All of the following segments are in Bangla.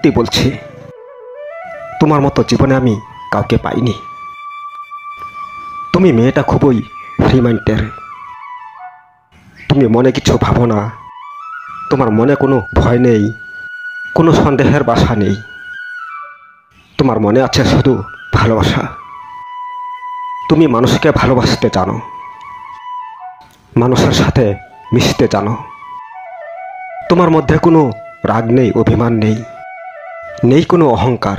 সত্যি বলছি, তোমার মতো জীবনে আমি কাউকে পাইনি। তুমি মেয়েটা খুবই ফ্রি মাইন্ডের। তুমি মনে কিছু ভাবো না, তোমার মনে কোনো ভয় নেই, কোনো সন্দেহের বাসা নেই। তোমার মনে আছে শুধু ভালোবাসা। তুমি মানুষকে ভালোবাসতে জানো, মানুষের সাথে মিশতে জানো। তোমার মধ্যে কোনো রাগ নেই, অভিমান নেই, নেই কোনো অহংকার।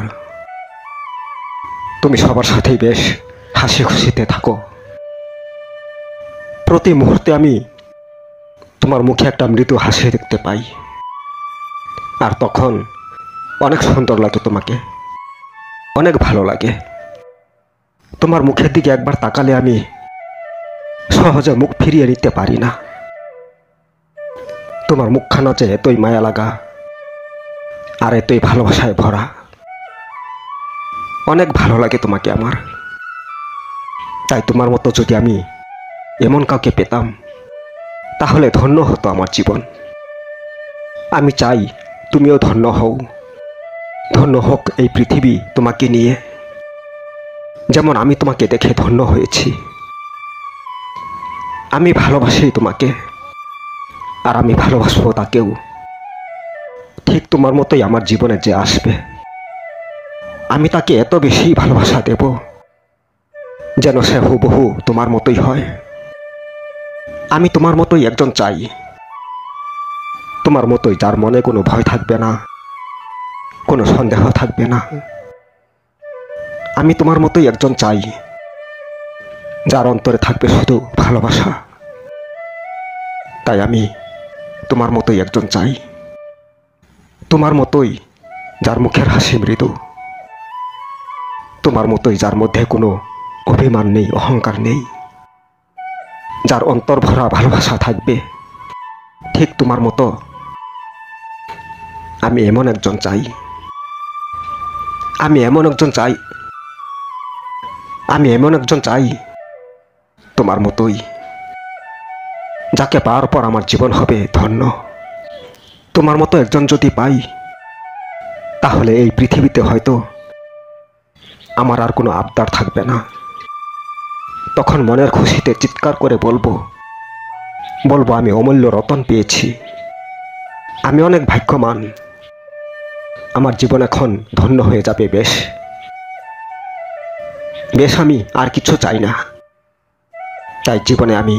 তুমি সবার সাথেই বেশ হাসি খুশিতে থাকো। প্রতি মুহূর্তে আমি তোমার মুখে একটা মৃদু হাসি দেখতে পাই, আর তখন অনেক সুন্দর লাগে, তোমাকে অনেক ভালো লাগে। তোমার মুখের দিকে একবার তাকালে আমি সহজে মুখ ফিরিয়ে নিতে পারি না। তোমার মুখখানা যে এতই মায়া লাগা আর এতই ভালোবাসায় ভরা, অনেক ভালো লাগে তোমাকে আমার। তাই তোমার মতো যদি আমি এমন কাউকে পেতাম, তাহলে ধন্য হতো আমার জীবন। আমি চাই তুমিও ধন্য হও, ধন্য হোক এই পৃথিবী তোমাকে নিয়ে, যেমন আমি তোমাকে দেখে ধন্য হয়েছি। আমি ভালোবাসি তোমাকে, আর আমি ভালোবাসবো তাকেও, ঠিক তোমার মতোই আমার জীবনে যে আসবে। আমি তাকে এত বেশি ভালোবাসা দেব যেন সে হুবহু তোমার মতোই হয়। আমি তোমার মতোই একজন চাই, তোমার মতোই যার মনে কোনো ভয় থাকবে না, কোনো সন্দেহ থাকবে না। আমি তোমার মতোই একজন চাই, যার অন্তরে থাকবে শুধু ভালোবাসা। তাই আমি তোমার মতোই একজন চাই, তোমার মতোই যার মুখের হাসি মৃদু, তোমার মতোই যার মধ্যে কোনো অভিমান নেই, অহংকার নেই, যার অন্তর ভরা ভালোবাসা থাকবে, ঠিক তোমার মতো আমি এমন একজন চাই। আমি এমন একজন চাই, আমি এমন একজন চাই তোমার মতোই, যাকে পাওয়ার পর আমার জীবন হবে ধন্য। তোমার মতো একজন যদি পাই, তাহলে এই পৃথিবীতে হয়তো আমার আর কোনো আবদার থাকবে না। তখন মনের খুশিতে চিৎকার করে বলবো আমি অমূল্য রতন পেয়েছি, আমি অনেক ভাগ্যবান, আমার জীবন এখন ধন্য হয়ে যাবে। বেশ বেশ, আমি আর কিছু চাই না। তাই জীবনে আমি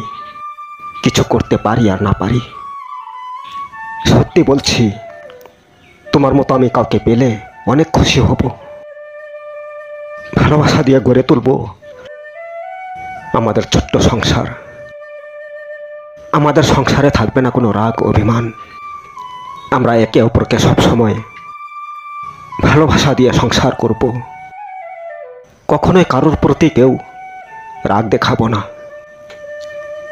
কিছু করতে পারি আর না পারি, সত্যি বলছি, তোমার মতো আমি কাউকে পেলে অনেক খুশি হব। ভালোবাসা দিয়ে গড়ে তুলব আমাদের ছোট্ট সংসার। আমাদের সংসারে থাকবে না কোনো রাগ, অভিমান। আমরা একে অপরকে সবসময় ভালোবাসা দিয়ে সংসার করব। কখনোই কারোর প্রতি কেউ রাগ দেখাবো না,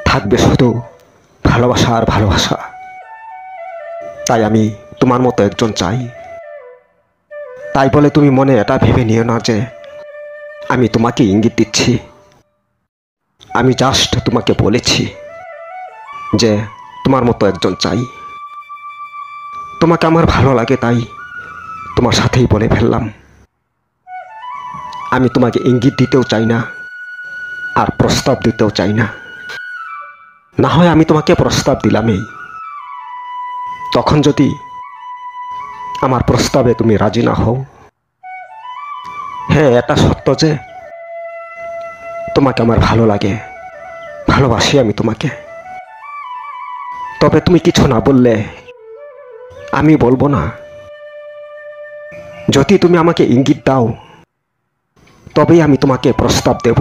থাকবে শুধু ভালোবাসা আর ভালোবাসা। তাই আমি তোমার মতো একজন চাই। তাই বলে তুমি মনে এটা ভেবে নিও না যে আমি তোমাকে ইঙ্গিত দিচ্ছি। আমি জাস্ট তোমাকে বলেছি যে তোমার মতো একজন চাই। তোমাকে আমার ভালো লাগে, তাই তোমার সাথেই বলে ফেললাম। আমি তোমাকে ইঙ্গিত দিতেও চাই না, আর প্রস্তাব দিতেও চাই না। না হয় আমি তোমাকে প্রস্তাব দিলামই, তখন যদি আমার প্রস্তাবে তুমি রাজি না হও। হ্যাঁ, এটা সত্য যে তোমাকে আমার ভালো লাগে, ভালোবাসি আমি তোমাকে। তবে তুমি কিছু না বললে আমি বলবো না। যদি তুমি আমাকে ইঙ্গিত দাও, তবেই আমি তোমাকে প্রস্তাব দেব।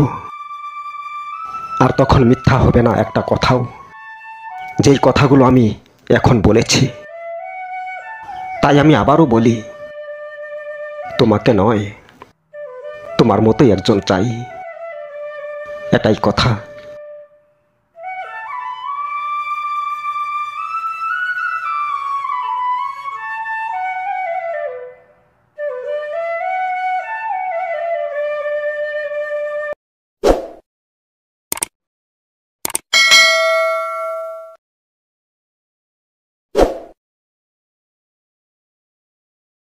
আর তখন মিথ্যা হবে না একটা কথাও, যেই কথাগুলো আমি এখন বলেছি। তাই আমি আবারও বলি, তোমাকে নয়, তোমার মতোই একজন চাই, এটাই কথা।